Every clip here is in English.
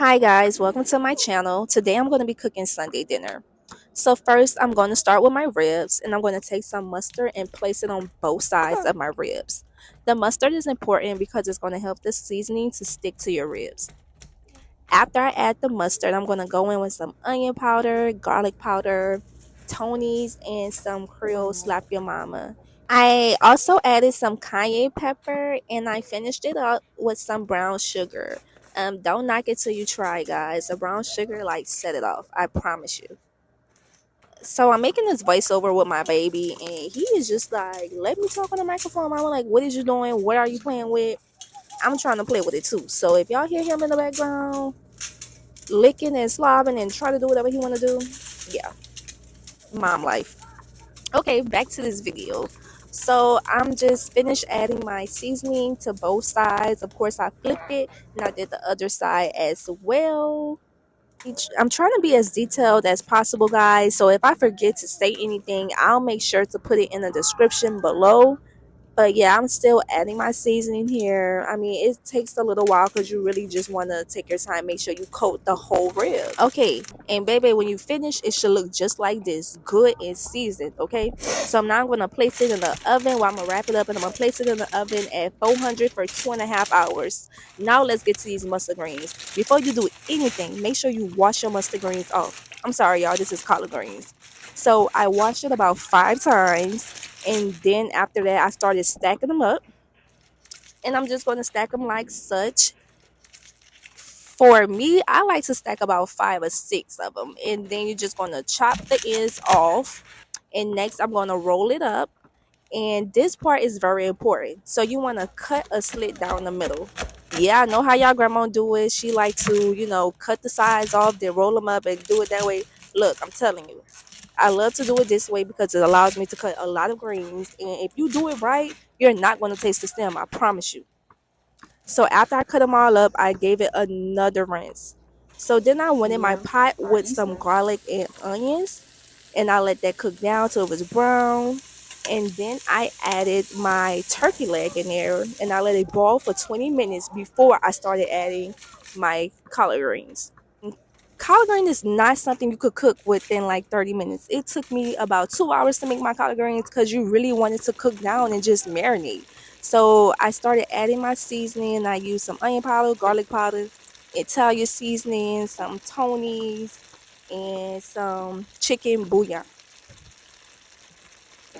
Hi guys, welcome to my channel. Today I'm going to be cooking Sunday dinner. So first I'm going to start with my ribs and I'm going to take some mustard and place it on both sides of my ribs. The mustard is important because it's going to help the seasoning to stick to your ribs. After I add the mustard, I'm going to go in with some onion powder, garlic powder, Tony's, and some Creole Slap Your Mama. I also added some cayenne pepper and I finished it up with some brown sugar. Don't knock it till you try, guys. The brown sugar like set it off. I promise you. So I'm making this voiceover with my baby and he is just like, let me talk on the microphone. I'm like, what is you doing? What are you playing with? I'm trying to play with it too. So if y'all hear him in the background licking and slobbing and try to do whatever he wanna do, yeah, mom life. Okay, back to this video. So I'm just finished adding my seasoning to both sides. Of course I flipped it and I did the other side as well. I'm trying to be as detailed as possible, guys, so if I forget to say anything, I'll make sure to put it in the description below. But yeah, I'm still adding my seasoning here. I mean, it takes a little while because you really just want to take your time, make sure you coat the whole rib. Okay, and baby, when you finish, it should look just like this, good and seasoned. Okay, so now I'm going to place it in the oven. While I'm going to wrap it up and I'm going to place it in the oven at 400 for 2.5 hours. Now let's get to these mustard greens. Before you do anything, make sure you wash your mustard greens off. I'm sorry, y'all, this is collard greens. So I washed it about 5 times. And then after that, I started stacking them up. And I'm just going to stack them like such. For me, I like to stack about 5 or 6 of them. And then you're just going to chop the ends off. And next, I'm going to roll it up. And this part is very important. So you want to cut a slit down the middle. Yeah, I know how y'all grandma do it. She like to, cut the sides off, then roll them up and do it that way. Look, I'm telling you. I love to do it this way because it allows me to cut a lot of greens. And if you do it right, you're not going to taste the stem. I promise you. So after I cut them all up, I gave it another rinse. So then I went in my pot with some garlic and onions. And I let that cook down till it was brown. And then I added my turkey leg in there. And I let it boil for 20 minutes before I started adding my collard greens. Collard green is not something you could cook within like 30 minutes. It took me about 2 hours to make my collard greens because you really wanted to cook down and just marinate. So I started adding my seasoning. I used some onion powder, garlic powder, Italian seasoning, some Tony's, and some chicken bouillon.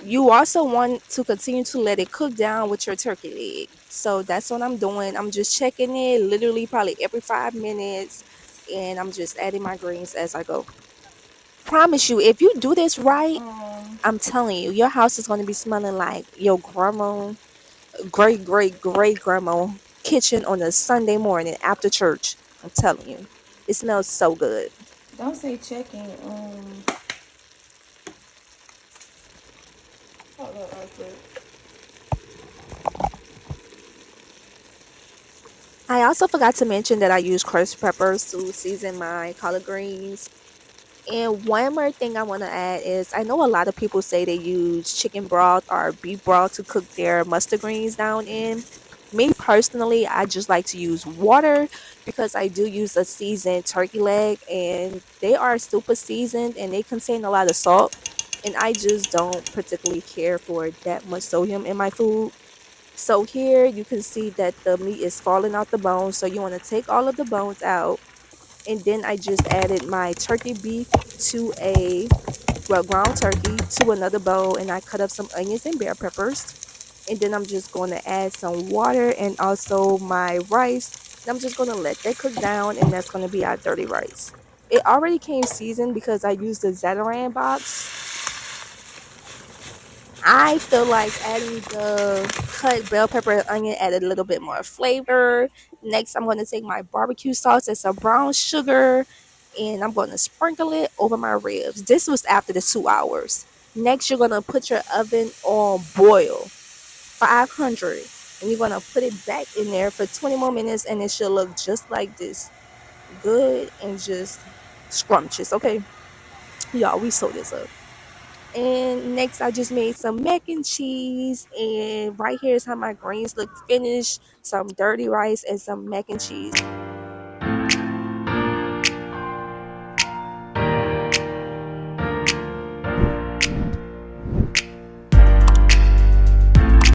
You also want to continue to let it cook down with your turkey leg. So that's what I'm doing. I'm just checking it literally probably every 5 minutes. And I'm just adding my greens as I go. Promise you, if you do this right, I'm telling you, your house is going to be smelling like your grandma, great grandma kitchen on a Sunday morning after church. I'm telling you, it smells so good. Don't say checking. Hold up real quick. I also forgot to mention that I use crushed peppers to season my collard greens. And one more thing I want to add is I know a lot of people say they use chicken broth or beef broth to cook their mustard greens down in. Me personally, I just like to use water because I do use a seasoned turkey leg and they are super seasoned and they contain a lot of salt. And I just don't particularly care for that much sodium in my food. So here you can see that the meat is falling out the bones. So you want to take all of the bones out. And then I just added my turkey beef to ground turkey to another bowl. And I cut up some onions and bell peppers. And then I'm just going to add some water and also my rice. And I'm just going to let that cook down. And that's going to be our dirty rice. It already came seasoned because I used the Zataran box. I feel like adding the cut bell pepper and onion added a little bit more flavor. Next, I'm going to take my barbecue sauce and some brown sugar and I'm going to sprinkle it over my ribs. This was after the 2 hours. Next, you're going to put your oven on boil, 500. And you're going to put it back in there for 20 more minutes and it should look just like this. Good and just scrumptious, okay? Y'all, we sew this up. And next I just made some mac and cheese, and right here is how my greens look finished, some dirty rice and some mac and cheese.